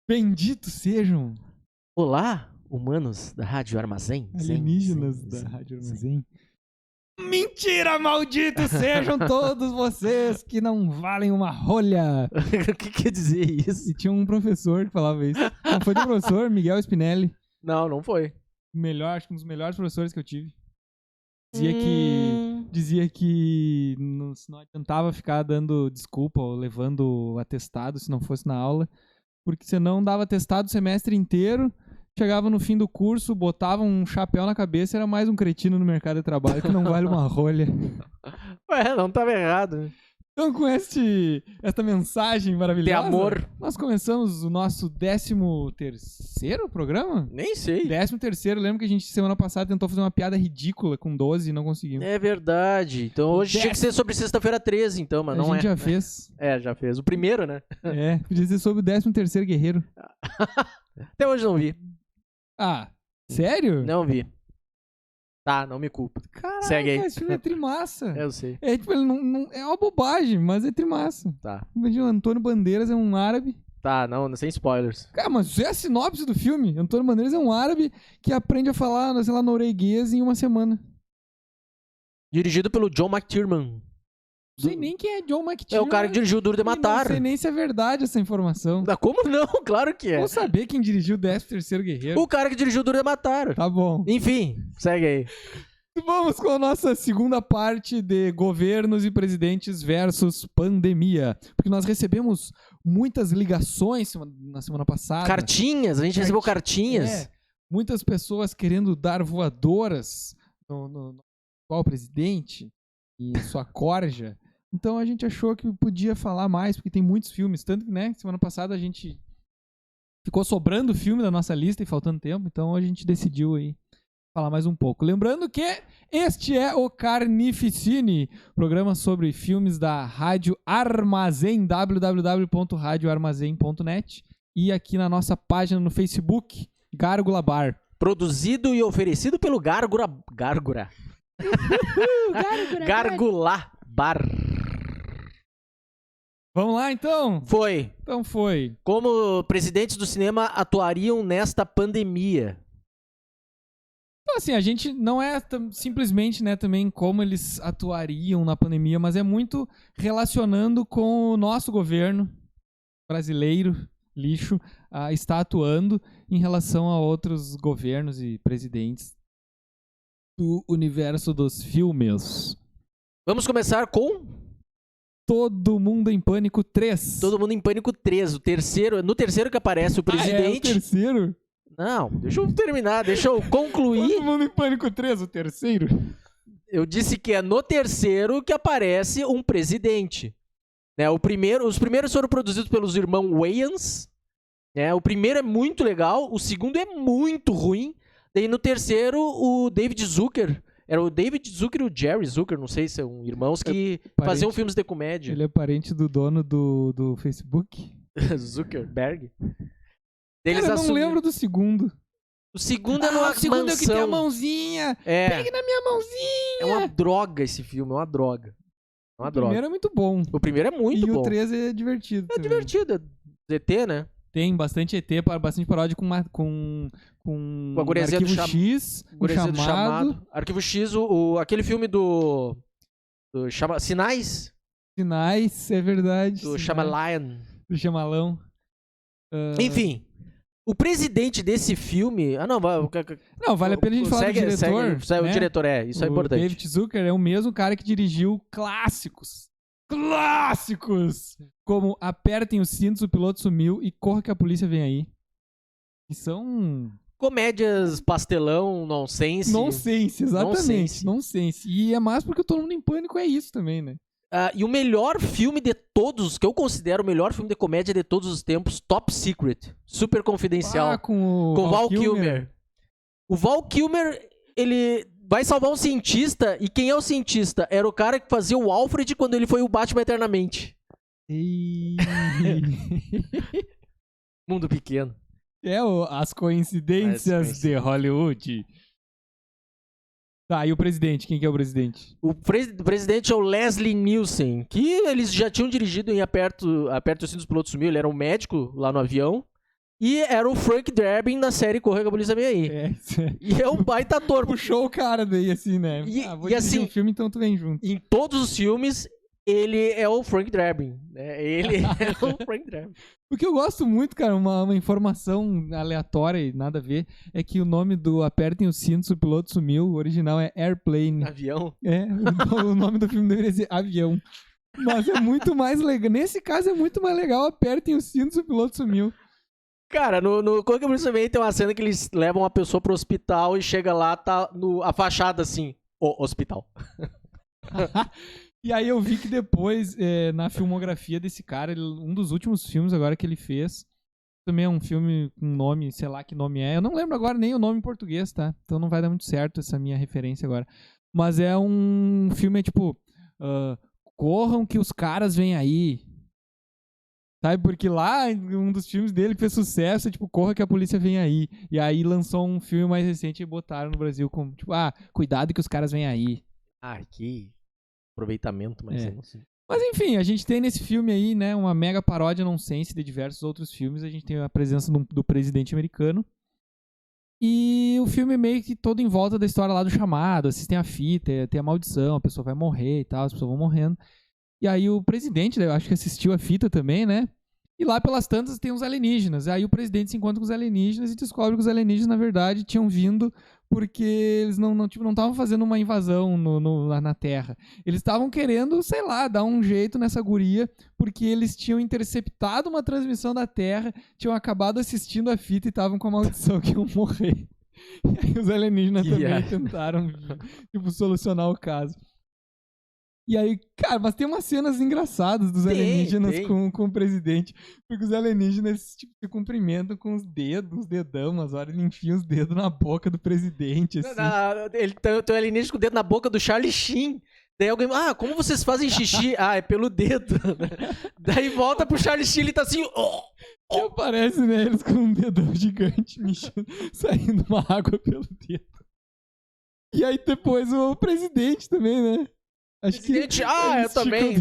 Benditos sejam Olá, humanos da Rádio Armazém. alienígenas da Rádio Armazém. Mentira, malditos sejam todos vocês que não valem uma rolha. O que quer dizer isso? E tinha um professor que falava isso. Não foi do professor Miguel Spinelli. Não foi. Acho que um dos melhores professores que eu tive. Dizia que não adiantava ficar dando desculpa ou levando atestado se não fosse na aula, porque você não dava atestado o semestre inteiro, chegava no fim do curso, botava um chapéu na cabeça e era mais um cretino no mercado de trabalho que não vale uma rolha. Ué, não tava errado. Então, com esta mensagem maravilhosa, De amor. nós começamos o nosso 13º programa? Nem sei. 13º, lembra que a gente semana passada tentou fazer uma piada ridícula com 12 e não conseguimos. É verdade. Então hoje tinha que ser sobre sexta-feira 13, então, mas não é. A gente já fez. É, já fez. O primeiro, né? É, podia ser sobre o 13º guerreiro. Até hoje não vi. Ah, sério? Não vi. Tá, não me culpa. Caraca, Segue aí. esse filme é trimassa. Eu sei. É tipo, ele não é uma bobagem, mas é trimassa. Tá. Imagina, o Antônio Bandeiras é um árabe. Tá, não, sem spoilers. Cara, mas isso é a sinopse do filme. Antônio Bandeiras é um árabe que aprende a falar, sei lá, norueguês em uma semana. Dirigido pelo John McTiernan. Não sei nem quem é John McTiernan. É o cara que dirigiu o Duro de Matar. Não sei nem se é verdade essa informação. Como não? Claro que é. Vou saber quem dirigiu o 13º Guerreiro. O cara que dirigiu o Duro de Matar. Tá bom. Enfim, segue aí. Vamos com a nossa segunda parte de governos e presidentes versus pandemia. Porque nós recebemos muitas ligações na semana passada. Cartinhas, a gente recebeu cartinhas. É, muitas pessoas querendo dar voadoras no atual presidente e sua corja. Então a gente achou que podia falar mais, porque tem muitos filmes. Tanto que, né, semana passada a gente ficou sobrando filme da nossa lista e faltando tempo. Então a gente decidiu aí falar mais um pouco. Lembrando que este é o Carnificine, programa sobre filmes da Rádio Armazém, www.radioarmazém.net, e aqui na nossa página no Facebook, Gárgula Bar. Produzido e oferecido pelo Gárgula Bar. Vamos lá, então? Foi. Então foi. Como presidentes do cinema atuariam nesta pandemia? Então, assim, a gente não é simplesmente, né, também como eles atuariam na pandemia, mas é muito relacionando com o nosso governo brasileiro, lixo, está atuando em relação a outros governos e presidentes do universo dos filmes. Vamos começar com Todo Mundo em Pânico 3. Todo Mundo em Pânico 3, o terceiro. No terceiro que aparece o presidente. É o terceiro? Não, deixa eu terminar, deixa eu concluir. Todo Mundo em Pânico 3, o terceiro? Eu disse que é no terceiro que aparece um presidente. Né, os primeiros foram produzidos pelos irmãos Wayans. Né, o primeiro é muito legal, o segundo é muito ruim. Daí no terceiro, o David Zucker. Era o David Zucker e o Jerry Zucker, não sei se são irmãos que faziam filmes de comédia. Ele é parente do dono do Facebook? Zuckerberg. Cara, eu não lembro do segundo. O segundo é numa o segundo mansão. É o que tem a mãozinha. É. Pegue na minha mãozinha. É uma droga esse filme, é uma droga. É uma droga. O primeiro é muito bom. O primeiro é muito bom. E o 3 é divertido É também. divertido, é ZT, né? Tem bastante ET, bastante paródia com a guriazinha Arquivo X, o chamado. Arquivo X, aquele filme do Sinais. Sinais, é verdade. Do Shyamalan. Do Chamalão. Enfim, o presidente desse filme... Não, vale a pena a gente falar do diretor. Né? O diretor, isso é importante. O David Zucker é o mesmo cara que dirigiu clássicos, como Apertem os cintos, o piloto sumiu e Corra que a polícia vem aí. Que são... comédias, pastelão, nonsense. Nonsense, exatamente. Nonsense. E é mais porque Todo Mundo em Pânico é isso também, né? E o melhor filme de todos, que eu considero o melhor filme de comédia de todos os tempos, Top Secret. Super confidencial. Com o Val Kilmer. O Val Kilmer, ele vai salvar um cientista, e quem é o cientista? Era o cara que fazia o Alfred quando ele foi o Batman Eternamente. Mundo pequeno. As coincidências de Hollywood. Tá, e o presidente? Quem que é o presidente? O presidente é o Leslie Nielsen, que eles já tinham dirigido em Aperto os Cintos, o Piloto Sumiu. Ele era um médico lá no avião. E era o Frank Drebin da série Corra que a Polícia Vem Aí. Isso é. E é um baita ator. Puxou o cara daí, assim, né? E Vou dirigir assim, um filme, então tu vem junto. Em todos os filmes, ele é o Frank Drebin. Né? Ele é o Frank Drebin. O que eu gosto muito, cara, uma informação aleatória e nada a ver, é que o nome do Apertem os Cintos, o piloto sumiu, o original é Airplane. Avião. O nome do filme deveria ser Avião. Mas é muito mais legal. Nesse caso é muito mais legal, Apertem os Cintos, o piloto sumiu. Cara, no Corra que a Polícia Vem Aí tem uma cena que eles levam uma pessoa pro hospital e chega lá, tá a fachada assim, o hospital. E aí eu vi que depois, na filmografia desse cara, um dos últimos filmes agora que ele fez, também é um filme com nome, sei lá que nome é. Eu não lembro agora nem o nome em português, tá? Então não vai dar muito certo essa minha referência agora. Mas é um filme, tipo, corram que os caras vêm aí. Sabe? Porque lá, um dos filmes dele que fez sucesso, é tipo, corra que a polícia vem aí. E aí lançou um filme mais recente e botaram no Brasil como, tipo, cuidado que os caras vêm aí. Que aproveitamento, mas eu não sei. Mas enfim, a gente tem nesse filme aí, né, uma mega paródia nonsense de diversos outros filmes. A gente tem a presença do presidente americano. E o filme meio que todo em volta da história lá do chamado. Assistem a fita, tem a maldição, a pessoa vai morrer e tal, as pessoas vão morrendo. E aí o presidente, eu acho que assistiu a fita também, né? E lá pelas tantas tem uns alienígenas. Aí o presidente se encontra com os alienígenas e descobre que os alienígenas, na verdade, tinham vindo porque eles não estavam fazendo uma invasão lá na Terra. Eles estavam querendo, sei lá, dar um jeito nessa guria, porque eles tinham interceptado uma transmissão da Terra, tinham acabado assistindo a fita e estavam com a maldição que iam morrer. E aí os alienígenas também tentaram, tipo, solucionar o caso. E aí, cara, mas tem umas cenas engraçadas dos alienígenas com o presidente. Porque os alienígenas tipo, se cumprimentam com os dedos, os dedão, mas horas ele enfia os dedos na boca do presidente. Assim. Ele tem o alienígena com o dedo na boca do Charlie Sheen. Daí alguém, como vocês fazem xixi? É pelo dedo. Daí volta pro Charlie Sheen, ele tá assim... E aparece, né, eles com um dedão gigante, saindo uma água pelo dedo. E aí depois o presidente também, né? Acho presidente, eu também.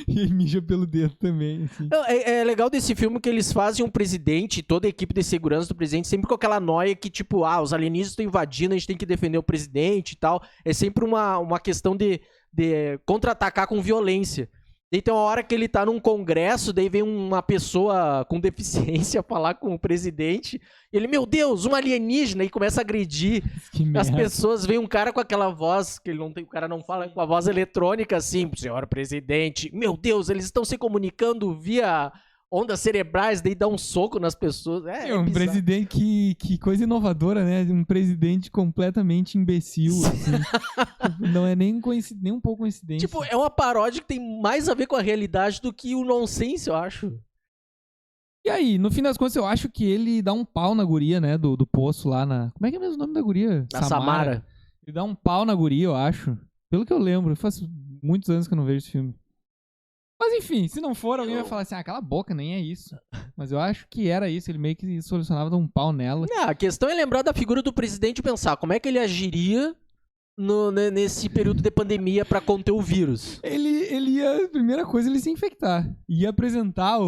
E ele mija pelo dedo também. Assim. Não, é legal desse filme que eles fazem um presidente, toda a equipe de segurança do presidente, sempre com aquela noia que, tipo, os alienígenas estão invadindo, a gente tem que defender o presidente e tal. É sempre uma questão de contra-atacar com violência. Daí tem uma hora que ele tá num congresso, daí vem uma pessoa com deficiência falar com o presidente. E ele, meu Deus, um alienígena, e começa a agredir as pessoas. Vem um cara com aquela voz, que ele não tem, o cara não fala, com a voz eletrônica assim, senhor presidente. Meu Deus, eles estão se comunicando via ondas cerebrais, daí dá um soco nas pessoas. É um presidente, que coisa inovadora, né? Um presidente completamente imbecil, assim. Não é nem um pouco coincidência. Tipo, é uma paródia que tem mais a ver com a realidade do que o nonsense, eu acho. E aí, no fim das contas, eu acho que ele dá um pau na guria, né? Do poço lá na... Como é que é mesmo o nome da guria? Samara. Ele dá um pau na guria, eu acho. Pelo que eu lembro. Faz muitos anos que eu não vejo esse filme. Mas enfim, se não for, alguém vai falar assim, cala a boca, nem é isso. Mas eu acho que era isso, ele meio que solucionava de um pau nela. A questão é lembrar da figura do presidente e pensar como é que ele agiria nesse período de pandemia pra conter o vírus. Ele ia, primeira coisa, ele ia se infectar. Ia apresentar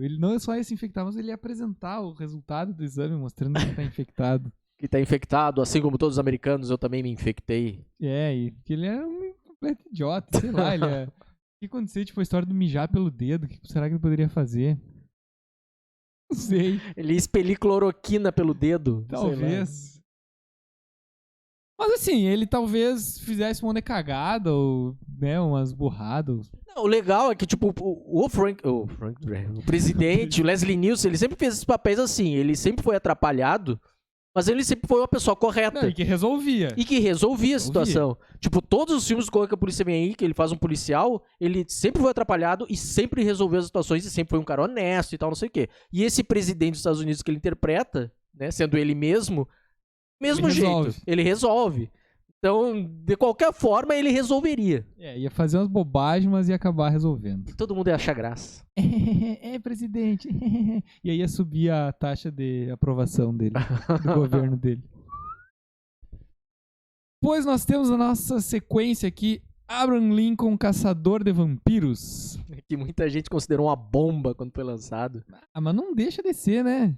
ele não só ia se infectar, mas ele ia apresentar o resultado do exame, mostrando que tá infectado. Que tá infectado, assim como todos os americanos, eu também me infectei. E que ele é um completo idiota, sei lá, ele é... O que aconteceu? Tipo, a história do mijar pelo dedo. O que será que ele poderia fazer? Não sei. Ele ia expelir cloroquina pelo dedo. Talvez. Mas assim, ele talvez fizesse uma cagada ou, né, umas burradas. Não, o legal é que, tipo, o presidente, o Leslie Nielsen, ele sempre fez esses papéis assim. Ele sempre foi atrapalhado, mas ele sempre foi uma pessoa correta. Não, e que resolvia. A situação. Tipo, todos os filmes que a polícia vem aí, que ele faz um policial, ele sempre foi atrapalhado e sempre resolveu as situações e sempre foi um cara honesto e tal, não sei o quê. E esse presidente dos Estados Unidos que ele interpreta, né, sendo ele mesmo jeito. Ele resolve. Então, de qualquer forma, ele resolveria. Ia fazer umas bobagens, mas ia acabar resolvendo. E todo mundo ia achar graça. Presidente. E aí ia subir a taxa de aprovação dele, do governo dele. Pois nós temos a nossa sequência aqui, Abraham Lincoln, Caçador de Vampiros. Que muita gente considerou uma bomba quando foi lançado. Ah, mas não deixa de ser, né?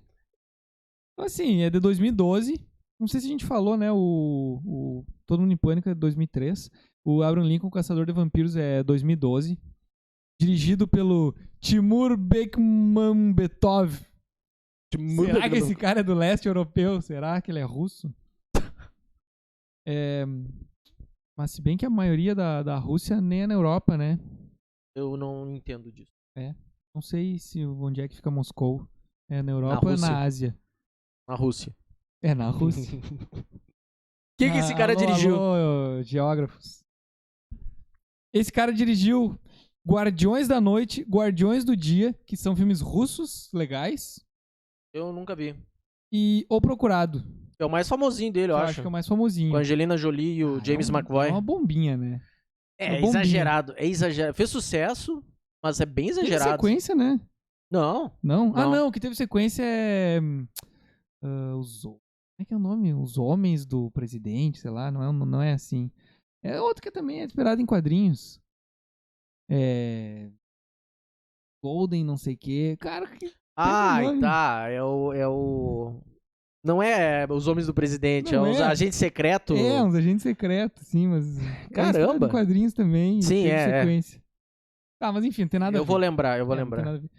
Então, assim, é de 2012. Não sei se a gente falou, né? O Todo Mundo em Pânico é de 2003. O Abraham Lincoln, Caçador de Vampiros é 2012. Dirigido pelo Timur Bekmambetov. Será que esse cara é do leste europeu? Será que ele é russo? Mas se bem que a maioria da Rússia nem é na Europa, né? Eu não entendo disso. Não sei onde é que fica Moscou. É na Europa ou na Ásia? Na Rússia. É na Rússia. O que esse cara dirigiu? Alô, geógrafos. Esse cara dirigiu Guardiões da Noite, Guardiões do Dia, que são filmes russos legais. Eu nunca vi. E O Procurado. É o mais famosinho dele, eu acho. Acho que é o mais famosinho. Com a Angelina Jolie e o James McAvoy. É uma bombinha, né? É exagerado. É exagerado. Fez sucesso, mas é bem exagerado. Teve sequência, né? Não. Não? Ah, não. O que teve sequência é... como é que é o nome? Os Homens do Presidente, sei lá. Não é assim. É outro que também é inspirado em quadrinhos. Golden não sei o quê. Cara, que... tá. É o... Não é os Homens do Presidente, não é os agentes secretos. É, uns agentes secretos, sim, mas... Caramba! É quadrinhos também. Sim, sequência. Tá, mas enfim, não tem nada a ver. Eu vou lembrar. Não tem nada a ver.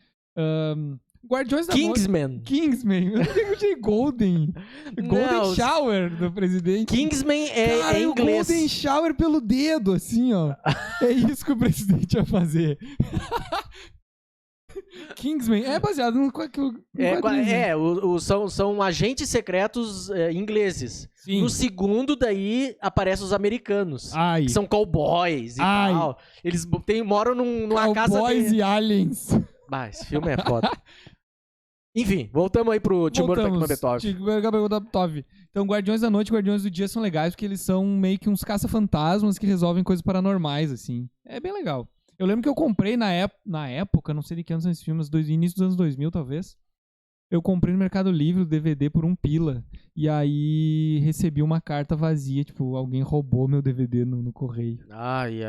Guardiões da Kingsman. Kingsman. Eu não sei Golden. Golden Shower do presidente. Kingsman Cara, é inglês. Golden Shower pelo dedo, assim, ó. É isso que o presidente vai fazer. Kingsman é baseado no quadrinho. São agentes secretos ingleses. Sim. No segundo, daí, aparecem os americanos. Ai. Que são cowboys e tal. Eles moram numa casa... Cowboys e aliens. Esse filme é foda. Enfim, voltamos aí pro Timur Bekmambetov. Então, Guardiões da Noite e Guardiões do Dia são legais porque eles são meio que uns caça-fantasmas que resolvem coisas paranormais, assim. É bem legal. Eu lembro que eu comprei na época, não sei de que anos são esses filmes, início dos anos 2000, talvez. Eu comprei no Mercado Livre o DVD por £1. E aí recebi uma carta vazia, tipo, alguém roubou meu DVD no correio. Ai.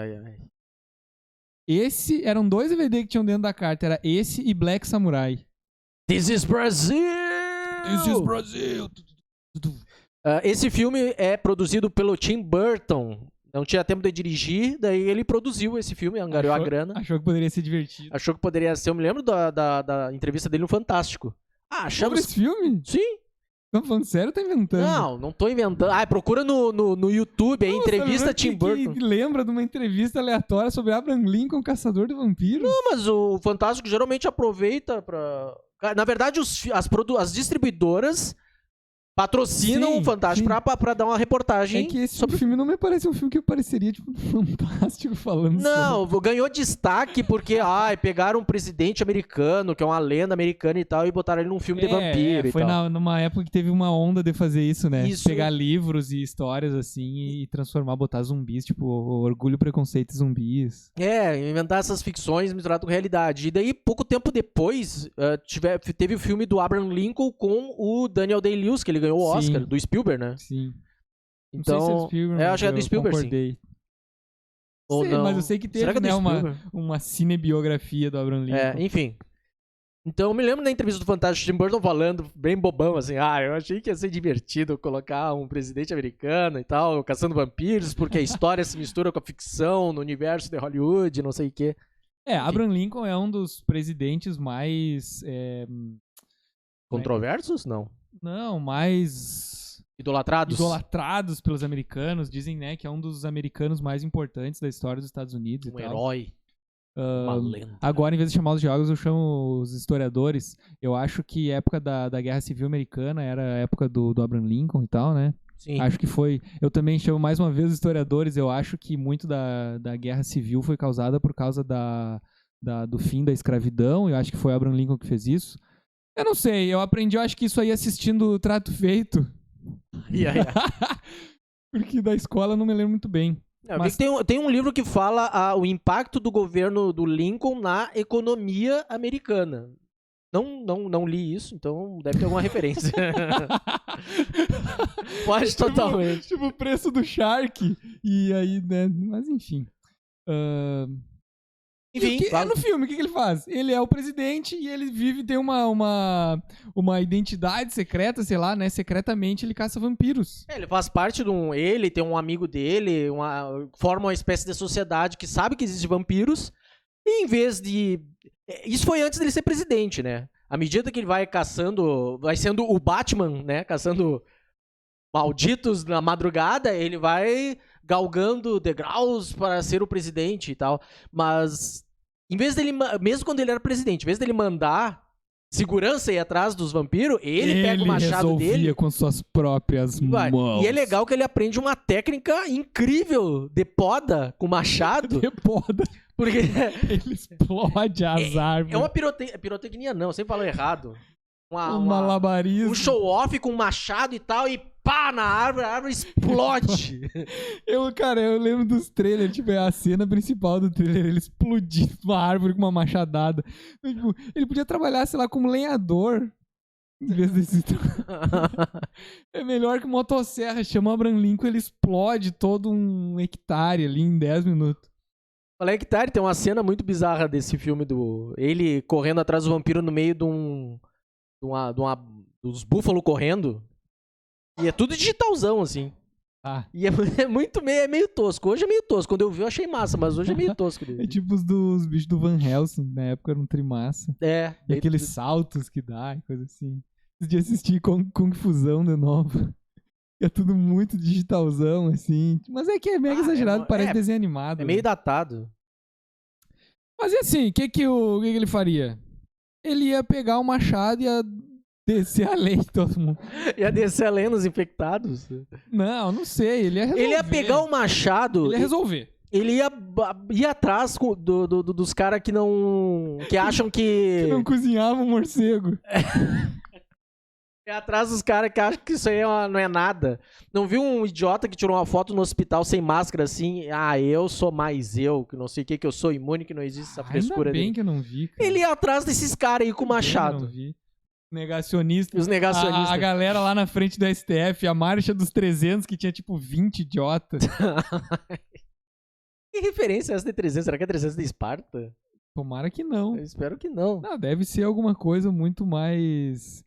Eram 2 DVD que tinham dentro da carta, era esse e Black Samurai. This is Brazil! This is Brazil! Esse filme é produzido pelo Tim Burton. Não tinha tempo de dirigir, daí ele produziu esse filme, angariou a grana. Achou que poderia ser divertido. Achou que poderia ser. Eu me lembro da entrevista dele no Fantástico. Sobre esse filme? Sim. Tá falando sério ou tá inventando? Não tô inventando. Procura no YouTube aí, entrevista Tim Burton. Que lembra de uma entrevista aleatória sobre Abraham Lincoln, Caçador de Vampiros? Não, mas o Fantástico geralmente aproveita pra... Na verdade, as distribuidoras patrocinam o Fantástico pra dar uma reportagem. É que esse filme não me parece um filme que pareceria tipo Fantástico falando sobre. Ganhou destaque porque pegaram um presidente americano, que é uma lenda americana e tal, e botaram ele num filme de vampiro e foi tal. Numa época que teve uma onda de fazer isso, né? Isso. Pegar livros e histórias assim e transformar, botar zumbis, tipo Orgulho, Preconceito e Zumbis. Inventar essas ficções misturadas com realidade. E daí, pouco tempo depois, teve o filme do Abraham Lincoln com o Daniel Day-Lewis, que ele ganhou o Oscar, do Spielberg, né? Sim. Então, não sei se é Spielberg, acho que é do Spielberg, concordei. sim. Ou não. Mas eu sei que teve, né, uma cinebiografia do Abraham Lincoln. Enfim. Então, eu me lembro da entrevista do Fantástico Tim Burton falando bem bobão, assim, eu achei que ia ser divertido colocar um presidente americano e tal, caçando vampiros, porque a história se mistura com a ficção no universo de Hollywood, não sei o quê. Abraham Lincoln é um dos presidentes mais... Controversos? Não. Não, mais... Idolatrados pelos americanos. Dizem, né, que é um dos americanos mais importantes da história dos Estados Unidos e tal. Herói. Uma lenda. Agora, em vez de chamar os geólogos, eu chamo os historiadores. Eu acho que a época da Guerra Civil Americana era a época do Abraham Lincoln e tal, né? Sim. Acho que foi... Eu também chamo mais uma vez os historiadores. Eu acho que muito da Guerra Civil foi causada por causa do fim da escravidão. Eu acho que foi Abraham Lincoln que fez isso. Eu não sei, eu aprendi, eu acho que isso aí assistindo o Trato Feito. Porque da escola eu não me lembro muito bem. Mas... Tem um livro que fala o impacto do governo do Lincoln na economia americana. Não li isso, então deve ter alguma referência. Pode totalmente. Tipo o preço do Shark. E aí, né? Mas enfim. Enfim, No filme, o que ele faz? Ele é o presidente e ele tem uma identidade secreta, sei lá, né? Secretamente ele caça vampiros. ele faz parte de um... Ele tem um amigo dele, forma uma espécie de sociedade que sabe que existem vampiros. E em vez de... Isso foi antes dele ser presidente, né? À medida que ele vai caçando... Vai sendo o Batman, né? Caçando malditos na madrugada, ele vai galgando degraus para ser o presidente e tal. Mas, em vez dele... Mesmo quando ele era presidente, em vez dele mandar segurança ir atrás dos vampiros, ele pega o machado dele... com suas próprias mãos. E é legal que ele aprende uma técnica incrível de poda com machado. De poda. Porque ele explode as árvores. É uma pirotecnia, não, eu sempre falo errado. Um malabarismo. Um show-off com machado e tal, e pá, a árvore explode. Eu lembro dos trailers, tipo, é a cena principal do trailer, ele explodindo uma árvore com uma machadada. Tipo, ele podia trabalhar, sei lá, como lenhador. Em vez desse... É melhor que motosserra, chama o Abraham Lincoln, ele explode todo um hectare ali em 10 minutos. Falei hectare, tem uma cena muito bizarra desse filme, ele correndo atrás do vampiro no meio dos búfalos correndo. E é tudo digitalzão, assim. E é meio tosco. Hoje é meio tosco. Quando eu vi, eu achei massa, mas hoje é meio tosco. É tipo os bichos do Van Helsing, na época era um trimassa. E aqueles saltos que dá e coisa assim. De assistir Kung Fusão de novo. É tudo muito digitalzão, assim. Mas é que é mega exagerado, parece desenho animado. É meio datado. Mas e assim, o que ele faria? Ele ia pegar o machado e ia descer a lei de todo mundo. Ia descer a lei nos infectados? Não sei. Ele ia resolver. Ele ia pegar o machado... Ele ia resolver. Ele ia ir atrás dos caras que não... Que acham que... Que não cozinhavam morcego. É atrás dos caras que acham que isso aí não é nada. Não viu um idiota que tirou uma foto no hospital sem máscara assim? Eu sou mais eu, que não sei o que eu sou imune, que não existe essa frescura dele. Ainda bem que eu não vi, cara. Ele ia atrás desses caras aí com o machado. Eu não vi. Negacionistas. Os negacionistas. A galera lá na frente do STF, a marcha dos 300, que tinha tipo 20 idiotas. Que referência é essa de 300? Será que é 300 de Esparta? Tomara que não. Eu espero que não. Não, deve ser alguma coisa muito mais...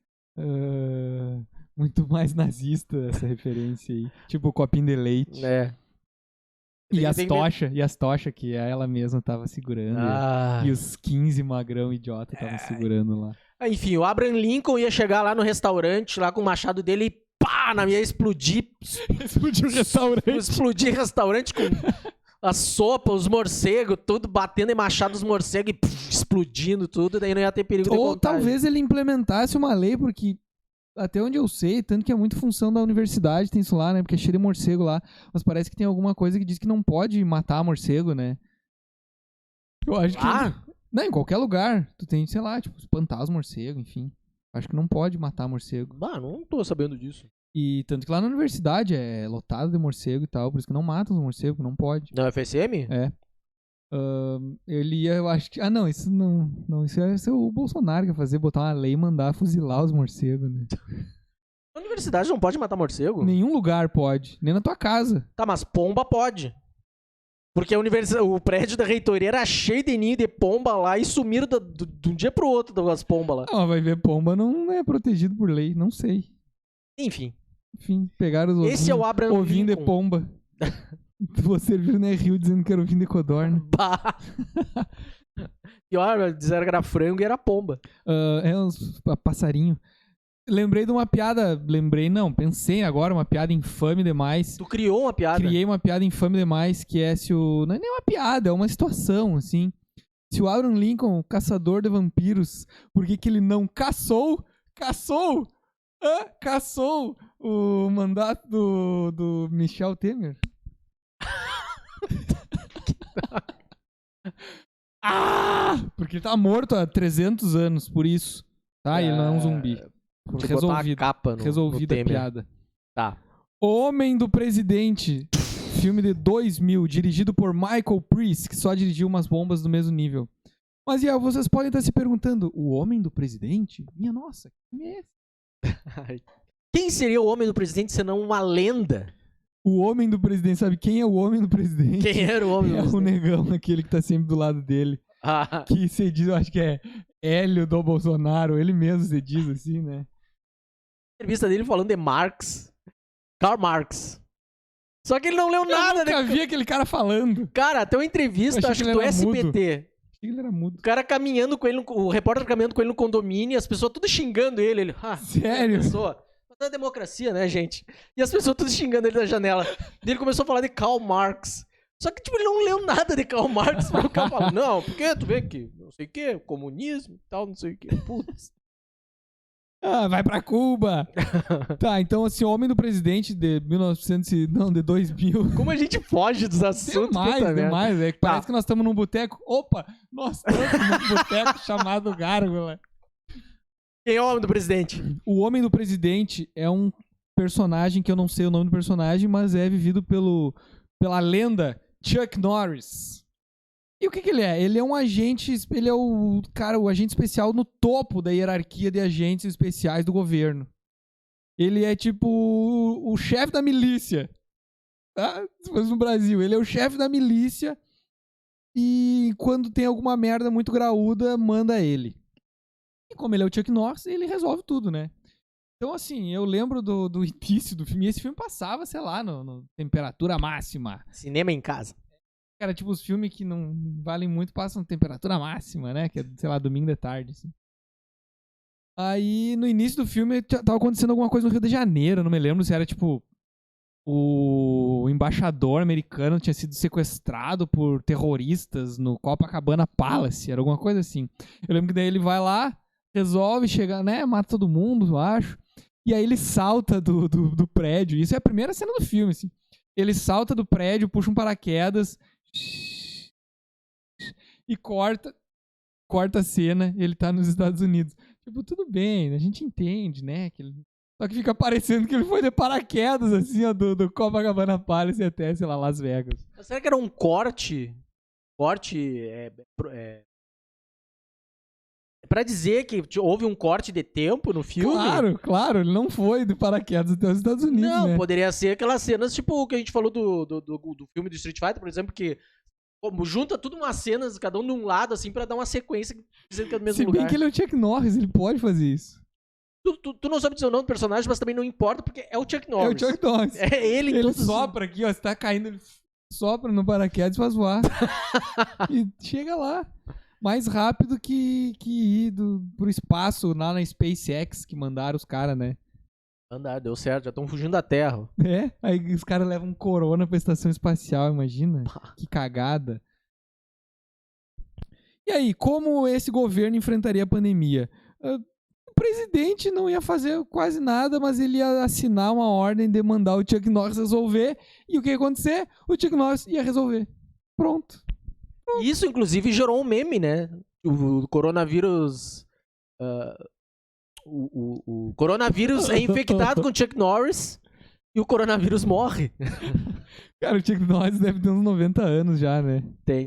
muito mais nazista essa referência aí. Tipo o copinho de leite. E as tochas que ela mesma tava segurando. E os 15 magrão idiota estavam segurando lá. Enfim, o Abraham Lincoln ia chegar lá no restaurante, lá com o machado dele e pá, ia explodir. Explodir o restaurante. Explodir o restaurante com a sopa, os morcegos, tudo batendo em machado dos morcegos e explodindo tudo, daí não ia ter perigo de contágio. Ou talvez ele implementasse uma lei, porque até onde eu sei, tanto que é muito função da universidade, tem isso lá, né? Porque é cheio de morcego lá, mas parece que tem alguma coisa que diz que não pode matar morcego, né? Eu acho que... Não, em qualquer lugar. Tu tem, sei lá, tipo, espantar os morcegos, enfim. Acho que não pode matar morcego. Não tô sabendo disso. E tanto que lá na universidade é lotado de morcego e tal, por isso que não matam os morcegos, não pode. Na UFSM? Ele ia, eu acho que... não, isso não. Isso ia ser o Bolsonaro que ia fazer, botar uma lei e mandar fuzilar os morcegos, né? Na universidade não pode matar morcego? Nenhum lugar pode, nem na tua casa. Tá, mas pomba pode. Porque o prédio da reitoria era cheio de ninho de pomba lá e sumiram de um dia pro outro das pombas lá. Não, vai ver, pomba não é protegido por lei, não sei. Enfim, pegaram os esse é o Abraham ovinho de Lincoln. pomba. Vou servir no Rio dizendo que era ovinho de codorna. Pior, disseram que era frango e era pomba. Uns passarinho. Lembrei de uma piada. Pensei agora, uma piada infame demais. Tu criou uma piada? Criei uma piada infame demais, que é se o... Não é nem uma piada, é uma situação, assim. Se o Abraham Lincoln, o caçador de vampiros, por que ele não caçou o mandato do Michel Temer? Porque ele tá morto há 300 anos, por isso. Ele não é um zumbi. Resolvida a piada. Tá. Homem do Presidente, filme de 2000, dirigido por Michael Priest, que só dirigiu umas bombas do mesmo nível. Mas vocês podem estar se perguntando, o Homem do Presidente? Minha nossa, que filme é esse? Quem seria o Homem do Presidente senão uma lenda? O homem do presidente, sabe quem é o homem do presidente? Quem era o homem? É o negão, aquele que tá sempre do lado dele. Ah, Que você diz, eu acho que é Hélio do Bolsonaro, ele mesmo se diz assim, né? entrevista dele falando de Marx. Karl Marx. Só que ele não leu Eu nada, nunca né? vi aquele cara falando. Cara, tem uma entrevista, Eu achei acho que que ele do era mudo. SBT. Achei que ele era mudo. O cara caminhando com ele, o repórter caminhando com ele no condomínio, e as pessoas tudo xingando ele. Ele, Sério? pessoa. Mas é democracia, né, gente? E as pessoas tudo xingando ele da janela. E ele começou a falar de Karl Marx. Só que, tipo, ele não leu nada de Karl Marx pra ficar falando. Não, porque tu vê que, não sei o que, comunismo e tal, não sei o que. Putz. Ah, vai pra Cuba. Tá, então esse homem do presidente de 1900 não, de 2000. Como a gente foge dos assuntos, Demais, puta merda. demais. É que parece que nós estamos num boteco. Opa, nós estamos num boteco chamado Gárgula. Quem é o homem do presidente? O homem do presidente é um personagem que eu não sei o nome do personagem, mas é vivido pela lenda Chuck Norris. E o que ele é? Ele é um agente, ele é o agente especial no topo da hierarquia de agentes especiais do governo. Ele é tipo o chefe da milícia. Tá? Se fosse no Brasil, ele é o chefe da milícia e quando tem alguma merda muito graúda, manda ele. E como ele é o Chuck Norris, ele resolve tudo, né? Então, assim, eu lembro do início do filme. E esse filme passava, sei lá, no temperatura máxima. Cinema em casa. Cara, tipo, os filmes que não valem muito passam temperatura máxima, né? Que é, sei lá, domingo de tarde, assim. Aí, no início do filme, tava acontecendo alguma coisa no Rio de Janeiro. Não me lembro se era, tipo, o embaixador americano tinha sido sequestrado por terroristas no Copacabana Palace. Era alguma coisa assim. Eu lembro que daí ele vai lá, resolve, chega, né? Mata todo mundo, eu acho. E aí ele salta do prédio. Isso é a primeira cena do filme, assim. Ele salta do prédio, puxa um paraquedas e corta a cena, ele tá nos Estados Unidos. Tipo, tudo bem, a gente entende, né? Só que fica parecendo que ele foi de paraquedas, assim, ó, do Copacabana Palace até, sei lá, Las Vegas. Mas será que era um corte? Pra dizer que houve um corte de tempo no filme? Claro, ele não foi de paraquedas até os Estados Unidos, Não, né? poderia ser aquelas cenas, tipo, o que a gente falou do filme do Street Fighter, por exemplo, que junta tudo umas cenas, cada um de um lado, assim, pra dar uma sequência dizendo que é do mesmo Se lugar. bem que ele é o Chuck Norris, ele pode fazer isso. Tu não sabe dizer o nome do personagem, mas também não importa, porque é o Chuck Norris. É o Chuck Norris. É ele em Ele todos os- sopra aqui, ó, você tá caindo, ele sopra no paraquedas e faz voar. E chega lá. Mais rápido que ir pro espaço lá na SpaceX, que mandaram os caras, né? Andar, deu certo, já estão fugindo da Terra. É, aí os caras levam um corona pra estação espacial, imagina? Que cagada. E aí, como esse governo enfrentaria a pandemia? O presidente não ia fazer quase nada, mas ele ia assinar uma ordem de mandar o Chuck Norris resolver. E o que ia acontecer? O Chuck Norris ia resolver. Pronto. Isso, inclusive, gerou um meme, né? O coronavírus. O coronavírus é infectado com Chuck Norris e o coronavírus morre. Cara, o Chuck Norris deve ter uns 90 anos já, né?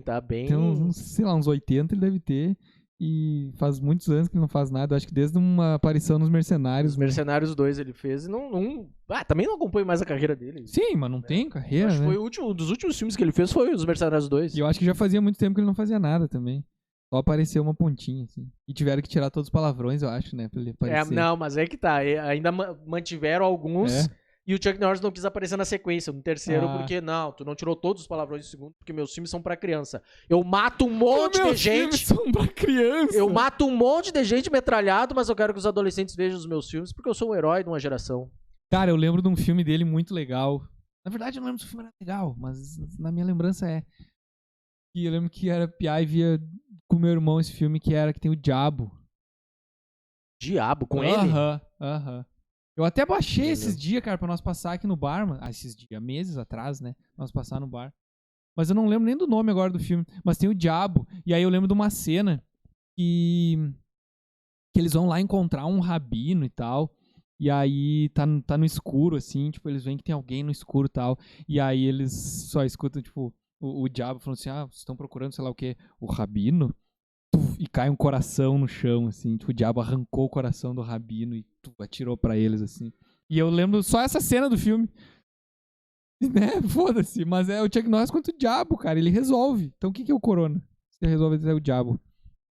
Tá bem. Tem uns, sei lá, uns 80 ele deve ter. E faz muitos anos que ele não faz nada. Eu acho que desde uma aparição nos Mercenários. Os Mercenários 2 ele fez e também não acompanho mais a carreira dele. Sim, mas não tem carreira, Acho que né? foi um dos últimos filmes que ele fez foi Os Mercenários 2. E eu acho que já fazia muito tempo que ele não fazia nada também. Só apareceu uma pontinha, assim. E tiveram que tirar todos os palavrões, eu acho, né? Pra ele aparecer. Não, mas é que tá. Ainda mantiveram alguns. É. E o Chuck Norris não quis aparecer na sequência, no terceiro, Ah. porque não, tu não tirou todos os palavrões do segundo, porque meus filmes são pra criança. Eu mato um monte de Meus filmes gente. são pra criança. Eu mato um monte de gente metralhado, mas eu quero que os adolescentes vejam os meus filmes, porque eu sou um herói de uma geração. Cara, eu lembro de um filme dele muito legal. Na verdade, eu não lembro se o filme era legal, mas na minha lembrança é. E eu lembro que era piá e via com meu irmão esse filme que tem o Diabo. Diabo, com ele? Aham. Eu até baixei Beleza. esses dias, cara, pra nós passar aqui no bar. Esses dias, meses atrás, né? Nós passar no bar. Mas eu não lembro nem do nome agora do filme. Mas tem o Diabo. E aí eu lembro de uma cena que eles vão lá encontrar um rabino e tal. E aí tá no escuro, assim. Tipo, eles veem que tem alguém no escuro e tal. E aí eles só escutam, tipo, o Diabo falando assim: vocês estão procurando sei lá o quê? O rabino? E cai um coração no chão, assim. Tipo, o Diabo arrancou o coração do rabino e atirou pra eles, assim. E eu lembro só essa cena do filme. Né? Foda-se. Mas é o Chuck Norris contra o diabo, cara. Ele resolve. Então o que é o Corona? Ele resolve até o diabo.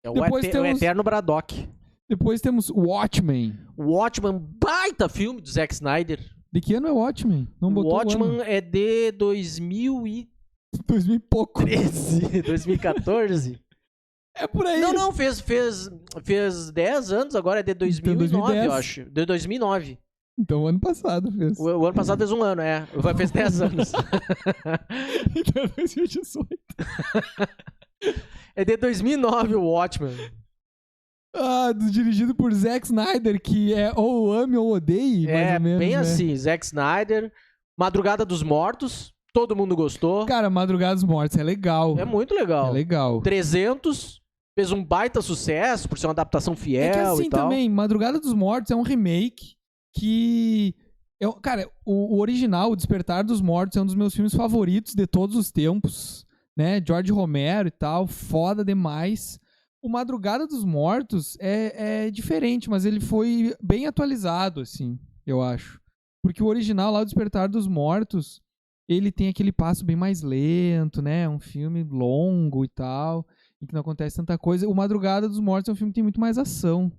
É o, Depois o temos- eterno Braddock. Depois temos Watchmen. O Watchmen, baita filme do Zack Snyder. De que ano é Watchmen? Não O botou Watchmen o ano. é de 2013, 2000 e pouco. 2014. É por aí. Não, fez 10 anos, agora é de 2009, 2010. eu acho. De 2009. Então, ano passado fez. O ano passado fez um ano, fez 10 anos. Então, 2018. É de 2009 o Watchmen. Dirigido por Zack Snyder, que é ou ame ou odeie, mais ou menos, Bem né? assim, Zack Snyder, Madrugada dos Mortos, todo mundo gostou. Cara, Madrugada dos Mortos é legal. É muito legal. É legal. 300 fez um baita sucesso por ser uma adaptação fiel É que assim e tal. também, Madrugada dos Mortos é um remake que... cara, o original, O Despertar dos Mortos, é um dos meus filmes favoritos de todos os tempos, né? George Romero e tal, foda demais. O Madrugada dos Mortos é diferente, mas ele foi bem atualizado, assim, eu acho. Porque o original lá, O Despertar dos Mortos, ele tem aquele passo bem mais lento, né? Um filme longo e tal, em que não acontece tanta coisa. O Madrugada dos Mortos é um filme que tem muito mais ação.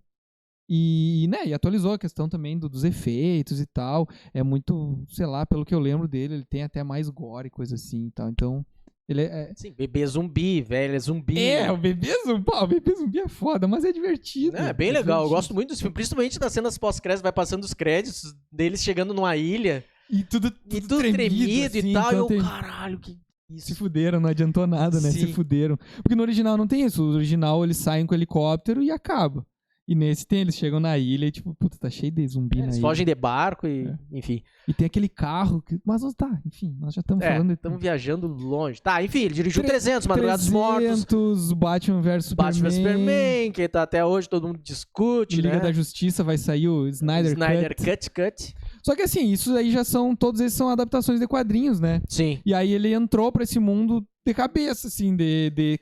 E atualizou a questão também dos efeitos e tal. É muito, sei lá, pelo que eu lembro dele, ele tem até mais gore e coisa assim e tal. Então, ele Sim, bebê zumbi, velho, zumbi. o bebê zumbi. O bebê zumbi é foda, mas é divertido. É bem legal, eu divertido. gosto muito desse filme, principalmente das cenas pós-créditos, vai passando os créditos deles chegando numa ilha E tudo tremido assim, e tal, e eu, então caralho, que isso. se fuderam, não adiantou nada, né? Sim. Se fuderam. Porque no original não tem isso. No original eles saem com o helicóptero e acaba. E nesse tem, eles chegam na ilha e tipo, puta, tá cheio de zumbi na Eles ilha. fogem de barco e, enfim. E tem aquele carro que... Mas tá, enfim, nós já estamos falando de... Estamos viajando longe. Tá, enfim, ele dirigiu 300, Madrugada dos Mortos, 300, Batman vs Superman. Batman vs Superman, que tá até hoje, todo mundo discute, Liga né? da Justiça vai sair o Snyder Cut. Só que assim, isso aí já são... Todos esses são adaptações de quadrinhos, né? Sim. E aí ele entrou pra esse mundo de cabeça, assim,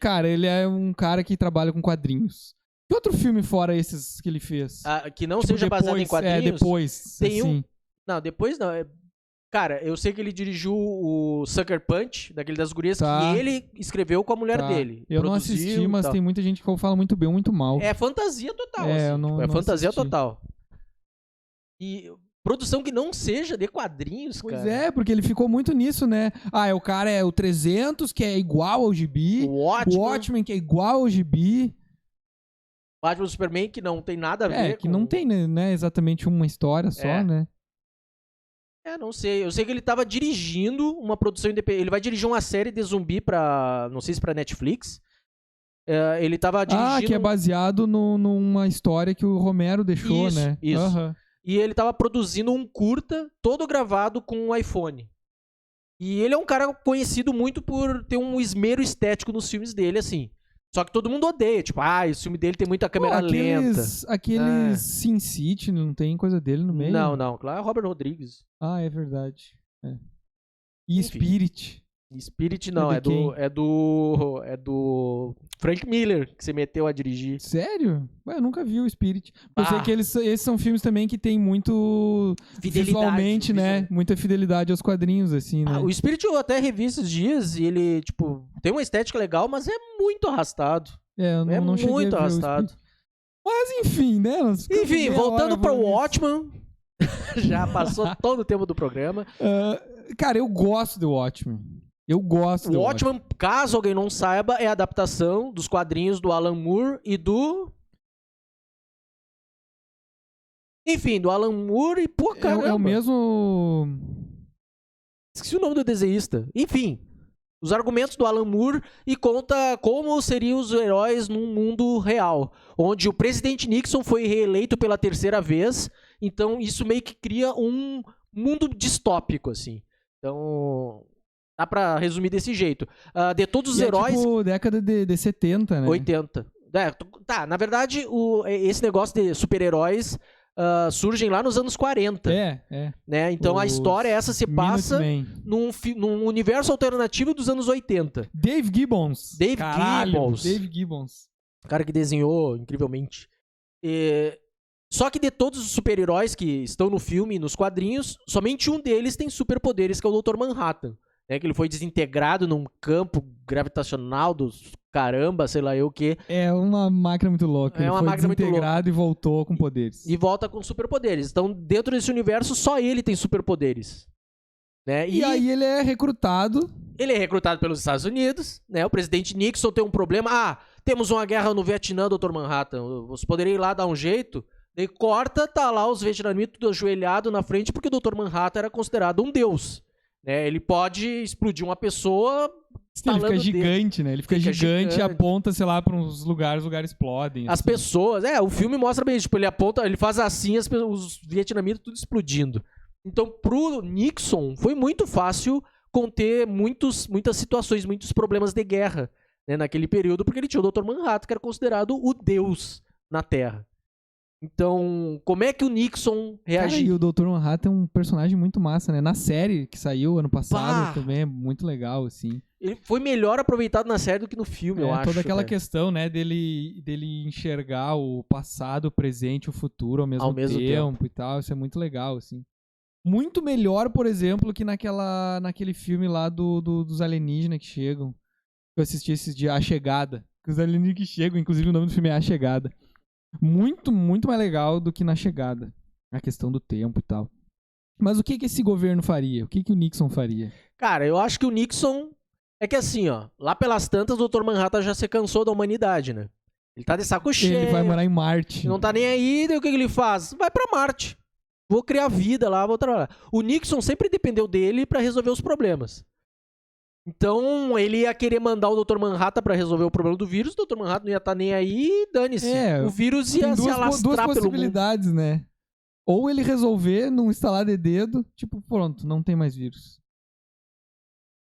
cara, ele é um cara que trabalha com quadrinhos. Que outro filme fora esses que ele fez? Que não Tipo, seja baseado em quadrinhos. depois, Tem assim. Não, depois não. Cara, eu sei que ele dirigiu o Sucker Punch, daquele das gurias, Tá. que ele escreveu com a mulher Tá. dele. Eu não Produziu assisti, e mas tal. tem muita gente que fala muito bem ou muito mal. É fantasia total, É, assim. eu não- Tipo, é não fantasia assisti. total. E produção que não seja de quadrinhos, Pois cara. é, porque ele ficou muito nisso, né? O cara é o 300, que é igual ao gibi. O O Watchmen, que é igual ao gibi. Batman vs Superman, que não tem nada a ver Que com... não tem, né, exatamente uma história só, É. né? Não sei. Eu sei que ele tava dirigindo uma produção independente. Ele vai dirigir uma série de zumbi pra... Não sei se pra Netflix. Ele tava dirigindo... Que é baseado numa história que o Romero deixou, Isso, né? isso. Aham. E ele tava produzindo um curta, todo gravado com um iPhone. E ele é um cara conhecido muito por ter um esmero estético nos filmes dele, assim. Só que todo mundo odeia. Tipo, esse filme dele tem muita câmera lenta. Aqueles Sin City, não tem coisa dele no meio? Não. Claro, é Robert Rodrigues. É verdade. E Enfim. Spirit. Spirit não, É de quem? é do Frank Miller, que você meteu a dirigir. Sério? Eu nunca vi o Spirit. Eu sei que esses são filmes também que tem muito... Visualmente, né? Muita fidelidade aos quadrinhos, assim, né? O Spirit eu até revi esses dias e ele, tipo, tem uma estética legal, mas é muito arrastado. Eu não cheguei a muito ver o arrastado. Spirit. Mas enfim, né? Nós ficamos Enfim, meia voltando hora para o falando isso. Watchmen. Já passou todo o tempo do programa. Cara, eu gosto do Watchmen. Eu gosto do O Watchmen, caso alguém não saiba, é a adaptação dos quadrinhos do Alan Moore e do... Enfim, do Alan Moore e, pô, caramba. É o mesmo... Esqueci o nome do desenhista. Enfim, os argumentos do Alan Moore e conta como seriam os heróis num mundo real, onde o presidente Nixon foi reeleito pela 3ª vez, então isso meio que cria um mundo distópico, assim. Então, dá pra resumir desse jeito. De todos os heróis... tipo década de 70, né? 80. Tá, na verdade, esse negócio de super-heróis surgem lá nos anos 40. Né? Então a história essa se passa num universo alternativo dos anos 80. Dave Gibbons. Dave Gibbons. O cara que desenhou incrivelmente. Só que de todos os super-heróis que estão no filme e nos quadrinhos, somente um deles tem superpoderes, que é o Dr. Manhattan. Né, que ele foi desintegrado num campo gravitacional dos caramba, sei lá eu o quê. É uma máquina muito louca. É Ele uma foi máquina muito desintegrado e voltou com poderes. E volta com superpoderes. Então, dentro desse universo, só ele tem superpoderes. Né? E aí ele é recrutado. Ele é recrutado pelos Estados Unidos, né? O presidente Nixon tem um problema. Ah, temos uma guerra no Vietnã, Dr. Manhattan. Você poderia ir lá dar um jeito? Daí corta, tá lá os vietnamitas tudo ajoelhado na frente, porque o Dr. Manhattan era considerado um deus. Né? Ele pode explodir uma pessoa. Ele fica gigante, né? Ele fica gigante e aponta, sei lá, pra uns lugares, os lugares explodem. As assim. pessoas. O filme mostra bem, tipo, ele aponta, ele faz assim, os vietnamitas tudo explodindo. Então, pro Nixon, foi muito fácil conter muitas situações, muitos problemas de guerra, né, naquele período, porque ele tinha o Dr. Manhattan, que era considerado o deus na Terra. Então, como é que o Nixon reagiu? E o Dr. Manhattan é um personagem muito massa, né? Na série que saiu ano passado também é muito legal, assim. Ele foi melhor aproveitado na série do que no filme, eu acho. Toda aquela questão, né, dele enxergar o passado, o presente e o futuro ao mesmo tempo e tal. Isso é muito legal, assim. Muito melhor, por exemplo, que naquele filme lá dos alienígenas que chegam. Eu assisti esses dias, A Chegada. Os alienígenas que chegam, inclusive o nome do filme é A Chegada. Muito, muito mais legal do que Na Chegada. A questão do tempo e tal. Mas o que esse governo faria? O que o Nixon faria? Cara, eu acho que o Nixon... É que assim, ó, lá pelas tantas, o Dr. Manhattan já se cansou da humanidade, né? Ele tá de saco cheio. Ele vai morar em Marte. Não tá nem aí, daí o que ele faz? Vai pra Marte. Vou criar vida lá, vou trabalhar. O Nixon sempre dependeu dele pra resolver os problemas. Então, ele ia querer mandar o Dr. Manhattan pra resolver o problema do vírus, o Dr. Manhattan não ia estar nem aí, dane-se. O vírus ia se alastrar duas pelo mundo. possibilidades, né? Ou ele resolver num estalar de dedo, tipo, pronto, não tem mais vírus.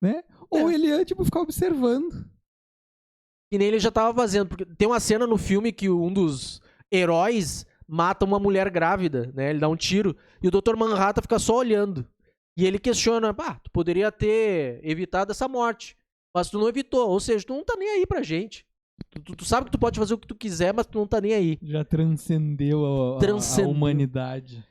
Né? Ou ele ia, tipo, ficar observando. E nem ele já tava fazendo, porque tem uma cena no filme que um dos heróis mata uma mulher grávida, né? Ele dá um tiro e o Dr. Manhattan fica só olhando. E ele questiona, tu poderia ter evitado essa morte, mas tu não evitou, ou seja, tu não tá nem aí pra gente. Tu sabe que tu pode fazer o que tu quiser, mas tu não tá nem aí. Já transcendeu a humanidade.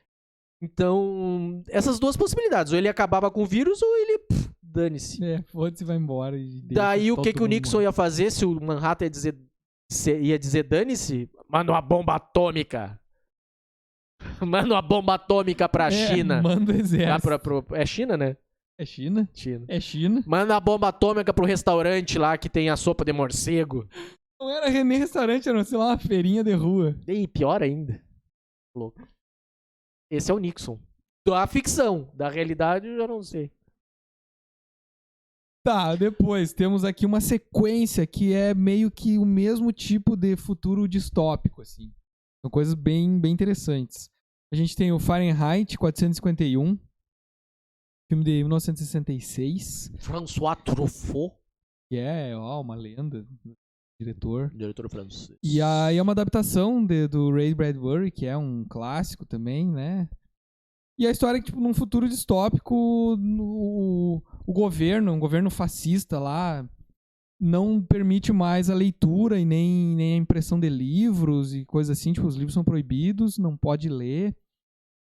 Então, essas duas possibilidades, ou ele acabava com o vírus ou ele... dane-se. Foda-se, vai embora. Daí o que o Nixon ia fazer se o Manhattan ia dizer dane-se? Manda uma bomba atômica. Manda uma bomba atômica pra China. Manda o exército. É China, né? É China? China. É China. Manda a bomba atômica pro restaurante lá que tem a sopa de morcego. Não era nem restaurante, era, sei lá, uma feirinha de rua. E pior ainda. Louco. Esse é o Nixon. Da ficção. Da realidade eu já não sei. Tá, depois temos aqui uma sequência que é meio que o mesmo tipo de futuro distópico, assim. São coisas bem, bem interessantes. A gente tem o Fahrenheit 451, filme de 1966. François Truffaut. Que é, uma lenda. Diretor francês. E aí é uma adaptação do Ray Bradbury, que é um clássico também, né? E a história é que, tipo, num futuro distópico, um governo fascista lá, não permite mais a leitura e nem a impressão de livros e coisas assim. Tipo, os livros são proibidos, não pode ler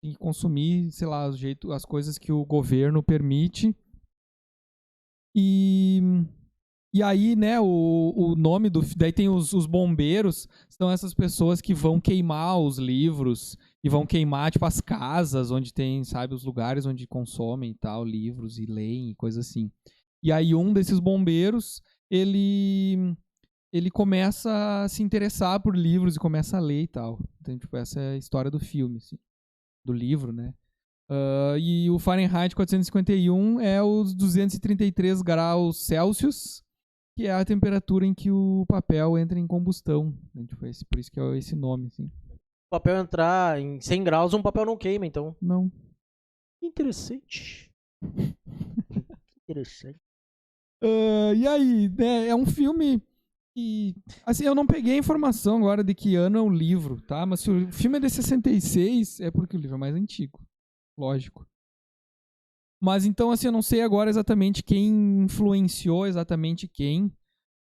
e consumir, sei lá, as coisas que o governo permite. E aí, né, o nome daí tem os bombeiros, são essas pessoas que vão queimar os livros e vão queimar, tipo, as casas onde tem, sabe, os lugares onde consomem e tal, livros e leem e coisa assim. E aí um desses bombeiros, ele começa a se interessar por livros e começa a ler e tal. Então, tipo, essa é a história do filme, assim, do livro, né. E o Fahrenheit 451 é os 233 graus Celsius, que é a temperatura em que o papel entra em combustão. Por isso que é esse nome, assim. O papel entrar em 100 graus, um papel não queima, então. Não. Interessante. Interessante. E aí, né, é um filme que... Assim, eu não peguei a informação agora de que ano é o livro, tá? Mas se o filme é de 66, é porque o livro é mais antigo. Lógico. Mas então, assim, eu não sei agora exatamente quem influenciou exatamente quem.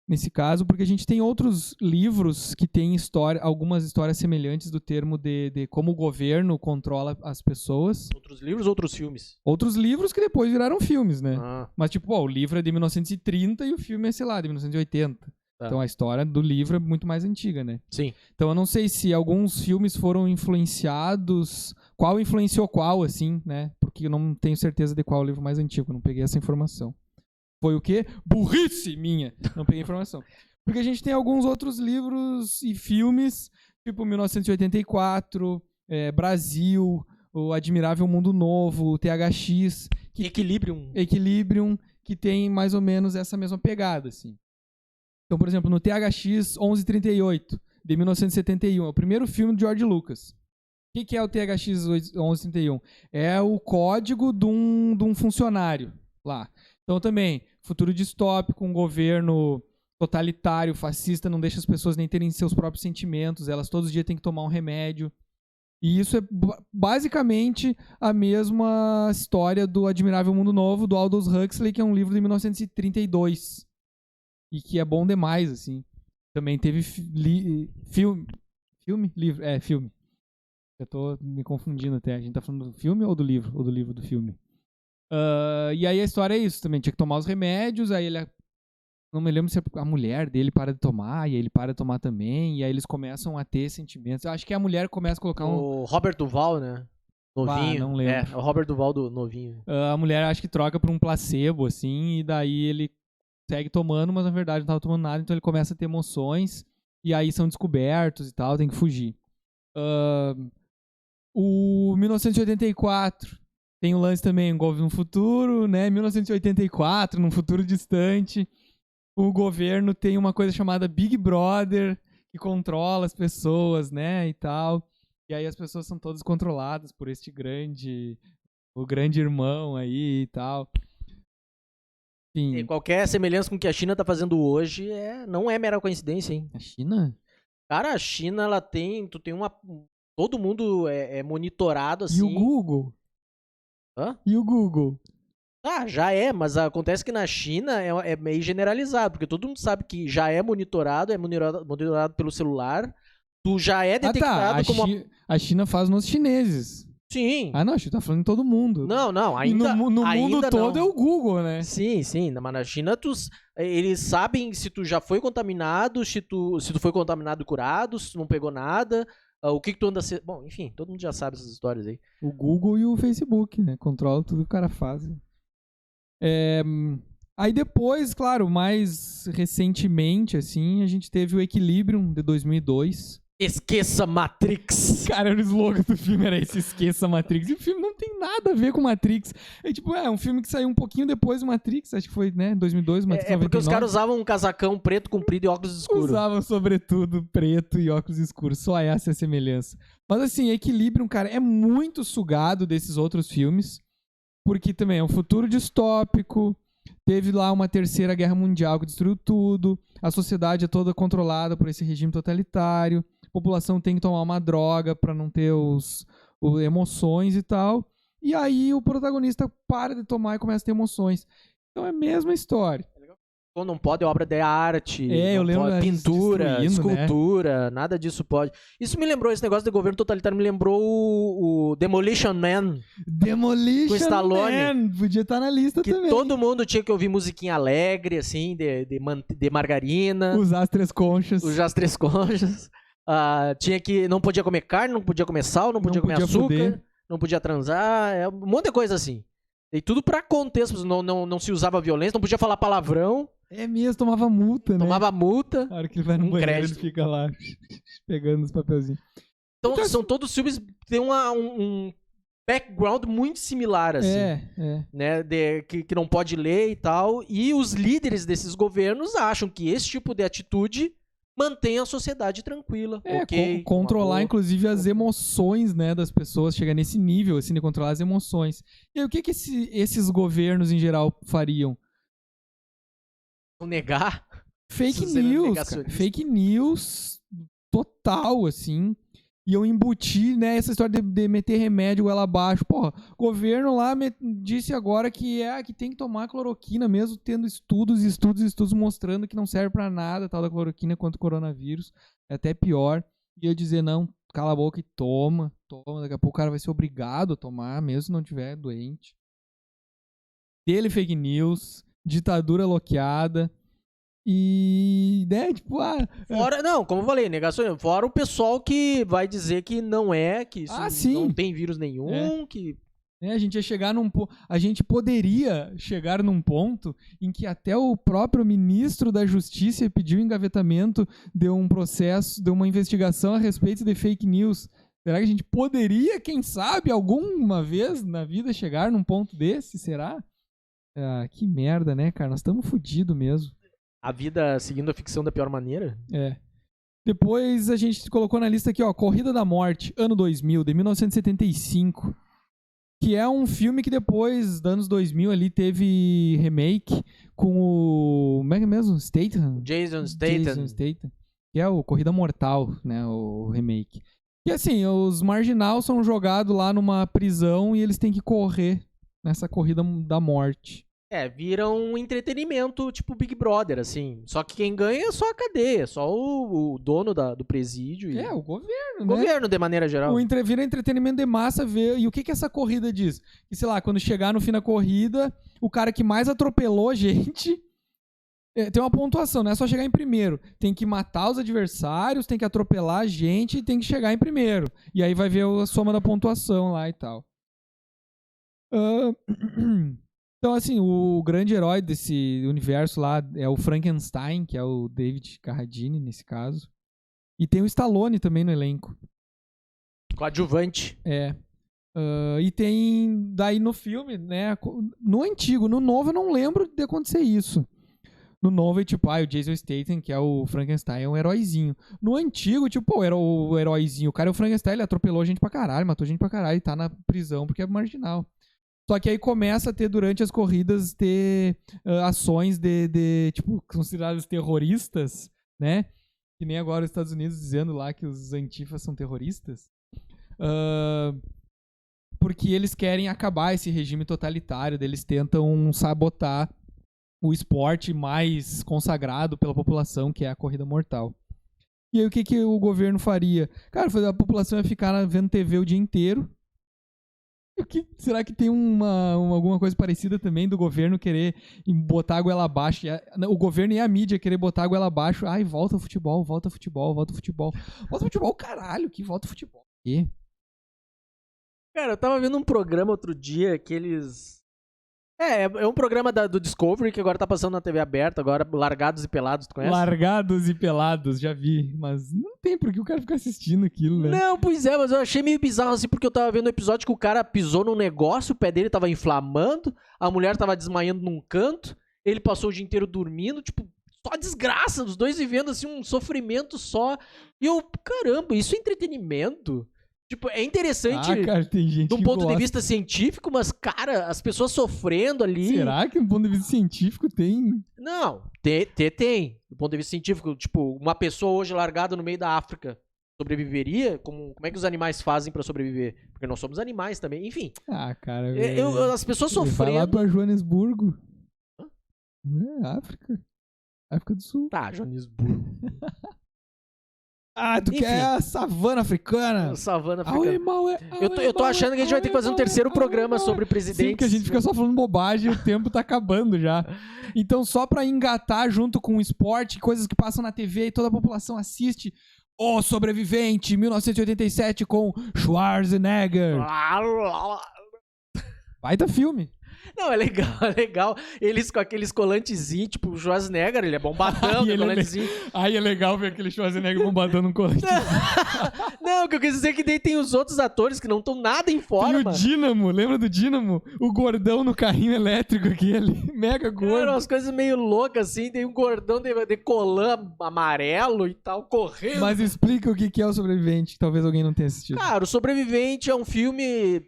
nesse caso, porque a gente tem outros livros que têm algumas histórias semelhantes do termo de como o governo controla as pessoas. Outros livros, outros filmes. Outros livros que depois viraram filmes, né? Ah, Mas, tipo, o livro é de 1930 e o filme é, sei lá, de 1980. Tá. Então a história do livro é muito mais antiga, né? sim. Então eu não sei se alguns filmes foram influenciados, qual influenciou qual, assim, né? Porque eu não tenho certeza de qual é o livro mais antigo, eu não peguei essa informação. Foi o quê? Burrice minha! Não peguei informação. Porque a gente tem alguns outros livros e filmes, tipo 1984, Brasil, O Admirável Mundo Novo, o THX, Equilibrium, que tem mais ou menos essa mesma pegada, assim. Então, por exemplo, no THX 1138, de 1971, é o primeiro filme de George Lucas. O que é o THX 1131? É o código de um funcionário lá. Então, também, futuro distópico, um governo totalitário, fascista, não deixa as pessoas nem terem seus próprios sentimentos, elas todos os dias têm que tomar um remédio. E isso é basicamente a mesma história do Admirável Mundo Novo, do Aldous Huxley, que é um livro de 1932. E que é bom demais, assim. Também teve filme. Filme? Livro? Filme. Eu tô me confundindo até. A gente tá falando do filme ou do livro? Ou do livro do filme? E aí a história é isso também. Tinha que tomar os remédios, aí ele... Não me lembro se a mulher dele para de tomar, e aí ele para de tomar também, e aí eles começam a ter sentimentos. Eu acho que a mulher começa a colocar O Robert Duvall, né? Novinho. Não lembro. É o Robert Duvall do novinho. A mulher acho que troca por um placebo, assim, e daí ele segue tomando, mas na verdade não tava tomando nada, então ele começa a ter emoções, e aí são descobertos e tal, tem que fugir. O 1984 tem um lance também, envolve um futuro, né? 1984, num futuro distante, o governo tem uma coisa chamada Big Brother, que controla as pessoas, né, e tal. E aí as pessoas são todas controladas por o grande irmão aí e tal. E qualquer semelhança com o que a China tá fazendo hoje não é mera coincidência, hein? A China? Cara, a China, ela tem... Todo mundo é monitorado, assim. E o Google? Hã? E o Google? Já mas acontece que na China é meio generalizado, porque todo mundo sabe que já é monitorado pelo celular, tu já é detectado A China faz nos chineses. Sim. Não, a gente tá falando em todo mundo. Não, ainda no mundo ainda todo não. É o Google, né? Sim, mas na China eles sabem se tu já foi contaminado, se tu foi contaminado e curado, se tu não pegou nada, o que tu anda... Bom, enfim, todo mundo já sabe essas histórias aí. O Google e o Facebook, né? Controla tudo que o cara faz. Aí depois, claro, mais recentemente, assim, a gente teve o Equilibrium, de 2002. Esqueça Matrix! Cara, o slogan do filme era esse, Esqueça Matrix. E o filme não tem nada a ver com Matrix. É um filme que saiu um pouquinho depois do Matrix, acho que foi, né, 2002, Matrix 99. Porque os caras usavam um casacão preto comprido e óculos escuros. Usavam sobretudo preto e óculos escuros, só essa é a semelhança. Mas assim, Equilibrium, cara, é muito sugado desses outros filmes, porque também é um futuro distópico, teve lá uma terceira guerra mundial que destruiu tudo, a sociedade é toda controlada por esse regime totalitário, a população tem que tomar uma droga pra não ter os emoções e tal, e aí o protagonista para de tomar e começa a ter emoções. Então é a mesma história. Quando não pode, é obra de arte, eu lembro pode, pintura, escultura, né? Nada disso pode. Isso me lembrou, esse negócio de governo totalitário me lembrou o Demolition Man. Demolition com Stallone, Man, podia estar na lista que também. Todo mundo tinha que ouvir musiquinha alegre, assim, de margarina. Usar as três conchas. Tinha que... Não podia comer carne, não podia comer sal, não podia comer açúcar, fuder. Não podia transar, um monte de coisa assim. E tudo pra contexto, não se usava violência, não podia falar palavrão. É mesmo, tomava multa, né? Tomava multa. Na hora que ele vai no banheiro, ele fica lá pegando os papelzinhos. Então são todos filmes que tem um background muito similar, assim. Né? Que não pode ler e tal. E os líderes desses governos acham que esse tipo de atitude mantém a sociedade tranquila. Controlar, inclusive, as emoções, né, das pessoas. Chegar nesse nível, assim, de controlar as emoções. E aí, o que esses governos, em geral, fariam? Negar? Fake news, cara. Fake news total, assim. iam embutir, né, essa história de meter remédio goela abaixo. Porra, o governo lá disse agora que tem que tomar cloroquina, mesmo tendo estudos mostrando que não serve pra nada, tal da cloroquina quanto o coronavírus. É até pior. E eu dizer, não, cala a boca e toma. Daqui a pouco o cara vai ser obrigado a tomar, mesmo se não tiver doente. Dele fake news, ditadura loqueada. E, né, tipo, fora, não, como eu falei, negação. Fora o pessoal que vai dizer que não é, que isso não tem vírus nenhum, que... A gente ia chegar a gente poderia chegar num ponto em que até o próprio ministro da Justiça pediu engavetamento de um processo, de uma investigação a respeito de fake news. Será que a gente poderia, quem sabe, alguma vez na vida chegar num ponto desse? Será? Que merda, né, cara? Nós estamos fodidos mesmo. A vida seguindo a ficção da pior maneira? Depois a gente colocou na lista aqui, ó, Corrida da Morte, ano 2000, de 1975. Que é um filme que depois, dos anos 2000, ali teve remake com o... Como é que é mesmo? Statham? Jason Statham. Que é o Corrida Mortal, né? O remake. E assim, os marginal são jogados lá numa prisão e eles têm que correr nessa corrida da morte. Vira um entretenimento tipo Big Brother, assim. Só que quem ganha é só a cadeia, só o dono do presídio. O governo, né? O governo, de maneira geral. Vira entretenimento de massa, ver. E o que essa corrida diz? Que, sei lá, quando chegar no fim da corrida, o cara que mais atropelou gente... tem uma pontuação, não é só chegar em primeiro. Tem que matar os adversários, tem que atropelar a gente e tem que chegar em primeiro. E aí vai ver a soma da pontuação lá e tal. Então, assim, o grande herói desse universo lá é o Frankenstein, que é o David Carradine, nesse caso. E tem o Stallone também no elenco. Coadjuvante. E tem, daí no filme, né, no antigo, no novo eu não lembro de acontecer isso. No novo é tipo, o Jason Statham, que é o Frankenstein, é um heróizinho. No antigo, tipo, era o heróizinho. O cara é o Frankenstein, ele atropelou gente pra caralho, matou gente pra caralho e tá na prisão porque é marginal. Só que aí começa a ter, durante as corridas, ações de tipo, consideradas terroristas, né? Que nem agora os Estados Unidos dizendo lá que os antifas são terroristas. Porque eles querem acabar esse regime totalitário, eles tentam sabotar o esporte mais consagrado pela população, que é a corrida mortal. E aí o que o governo faria? Cara, a população ia ficar vendo TV o dia inteiro. Será que tem alguma coisa parecida também do governo querer botar a goela abaixo? O governo e a mídia querer botar a goela abaixo. Volta futebol, volta futebol, volta futebol. Volta futebol, caralho, que volta futebol. E? Cara, eu tava vendo um programa outro dia que eles... É um programa do Discovery que agora tá passando na TV aberta, agora Largados e Pelados, tu conhece? Largados e Pelados, já vi, mas não tem por que o cara ficar assistindo aquilo, né? Não, pois é, mas eu achei meio bizarro assim, porque eu tava vendo um episódio que o cara pisou num negócio, o pé dele tava inflamando, a mulher tava desmaiando num canto, ele passou o dia inteiro dormindo, tipo, só desgraça, os dois vivendo assim um sofrimento só, e eu, caramba, isso é entretenimento? Tipo, é interessante cara, tem gente de um ponto de vista científico, mas, cara, as pessoas sofrendo ali... Será que do ponto de vista científico tem? Não, tem. Do ponto de vista científico, tipo, uma pessoa hoje largada no meio da África sobreviveria? Como é que os animais fazem pra sobreviver? Porque nós somos animais também, enfim. Cara... as pessoas sofrendo... Vai lá pra Joanesburgo. África. África do Sul. Tá, Joanesburgo. Tu quer a savana africana? Savana africana. Eu tô achando que a gente vai ter que fazer um terceiro programa sobre presidentes. Sim, porque a gente fica só falando bobagem e o tempo tá acabando já. Então, só pra engatar junto com o esporte, coisas que passam na TV e toda a população assiste, O Sobrevivente, 1987, com Schwarzenegger. Baita filme. Não, é legal. Eles com aqueles colantezinhos, tipo o Schwarzenegger, ele é bombadão, com colantezinho. Aí é legal ver aquele Schwarzenegger bombadão num colante. Não, o que eu quis dizer é que daí tem os outros atores que não estão nada em forma. Tem o Dínamo, lembra do Dínamo? O gordão no carrinho elétrico aquele, mega gordo. Eram umas coisas meio loucas assim, tem um gordão de colã amarelo e tal, correndo. Mas explica o que é O Sobrevivente, que talvez alguém não tenha assistido. Cara, O Sobrevivente é um filme...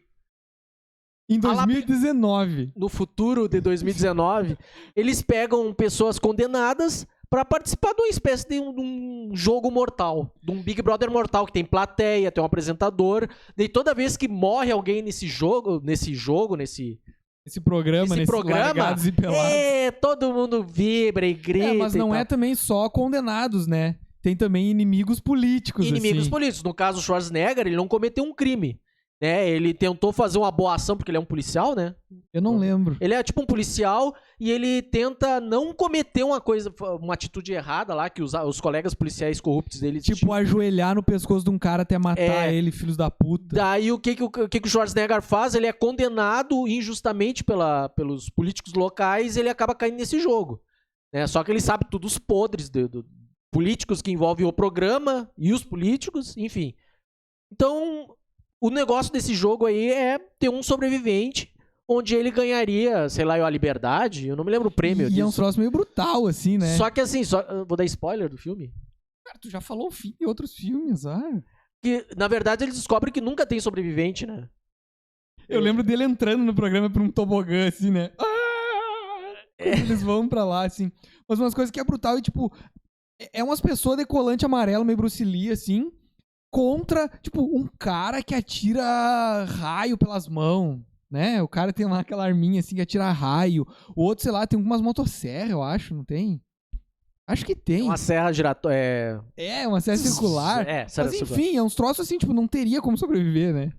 Em 2019. No futuro de 2019, eles pegam pessoas condenadas pra participar de uma espécie de um jogo mortal, de um Big Brother mortal, que tem plateia, tem um apresentador. Daí toda vez que morre alguém nesse programa, nesse Largados e Pelados. todo mundo vibra e grita. Mas não é também só condenados, né? Tem também inimigos políticos, Inimigos políticos. No caso, o Schwarzenegger, ele não cometeu um crime. Né? Ele tentou fazer uma boa ação, porque ele é um policial, né? Eu não lembro. Ele é tipo um policial e ele tenta não cometer uma atitude errada lá, que os colegas policiais corruptos dele... Tipo, ajoelhar no pescoço de um cara até matar ele, filhos da puta. Daí o que o Schwarzenegger faz? Ele é condenado injustamente pelos políticos locais e ele acaba caindo nesse jogo. Né? Só que ele sabe todos os podres políticos que envolvem o programa e os políticos, enfim. Então... O negócio desse jogo aí é ter um sobrevivente onde ele ganharia, sei lá, a liberdade. Eu não me lembro o prêmio disso. E é um troço meio brutal, assim, né? Só que assim, vou dar spoiler do filme. Cara, tu já falou o fim de outros filmes, Que, na verdade, eles descobrem que nunca tem sobrevivente, né? Eu lembro dele entrando no programa por um tobogã, assim, né? Eles vão pra lá, assim. Mas umas coisas que é brutal e, tipo... É umas pessoas de colante amarelo, meio Bruce Lee, assim... Contra, tipo, um cara que atira raio pelas mãos, né? O cara tem lá aquela arminha assim que atira raio. O outro, sei lá, tem umas motosserras, eu acho, não tem? Acho que tem. Uma serra giratória. Uma serra circular. Serra Mas enfim, é uns troços assim, tipo, não teria como sobreviver, né?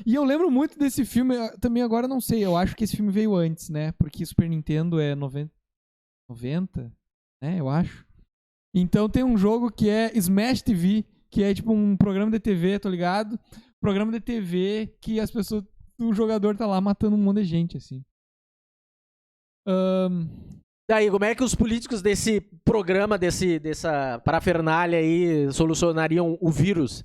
E eu lembro muito desse filme, também agora não sei, eu acho que esse filme veio antes, né? Porque Super Nintendo é 90, né? Eu acho. Então tem um jogo que é Smash TV, que é tipo um programa de TV, tô ligado? Programa de TV que as pessoas... O jogador tá lá matando um monte de gente, assim. Daí, como é que os políticos desse programa, dessa parafernália aí, solucionariam o vírus?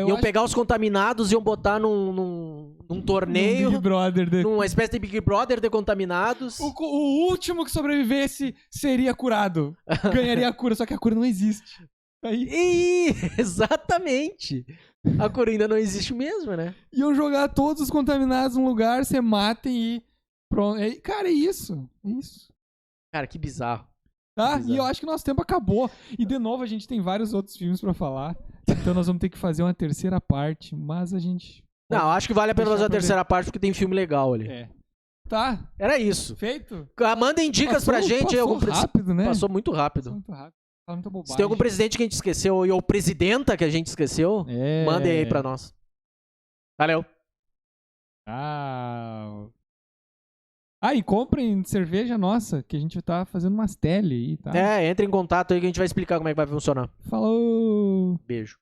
Iam pegar os contaminados e iam botar num torneio... Big Brother numa espécie de Big Brother de contaminados. O último que sobrevivesse seria curado. Ganharia a cura, só que a cura não existe. Exatamente. A cura ainda não existe mesmo, né? Iam jogar todos os contaminados num lugar, você matem e pronto. Cara, é isso. Cara, que bizarro. Tá? E eu acho que nosso tempo acabou. E de novo, a gente tem vários outros filmes pra falar. Então nós vamos ter que fazer uma terceira parte, mas a gente... Não, acho que vale a pena fazer a terceira parte porque tem filme legal ali. Tá. Era isso. Feito? Mandem dicas pra gente. Passou rápido, né? Passou muito rápido. Muita bobagem. Se tem algum presidente que a gente esqueceu ou presidenta que a gente esqueceu, mandem aí pra nós. Valeu. E comprem cerveja nossa, que a gente tá fazendo umas tele aí, tá? Entre em contato aí que a gente vai explicar como é que vai funcionar. Falou! Beijo.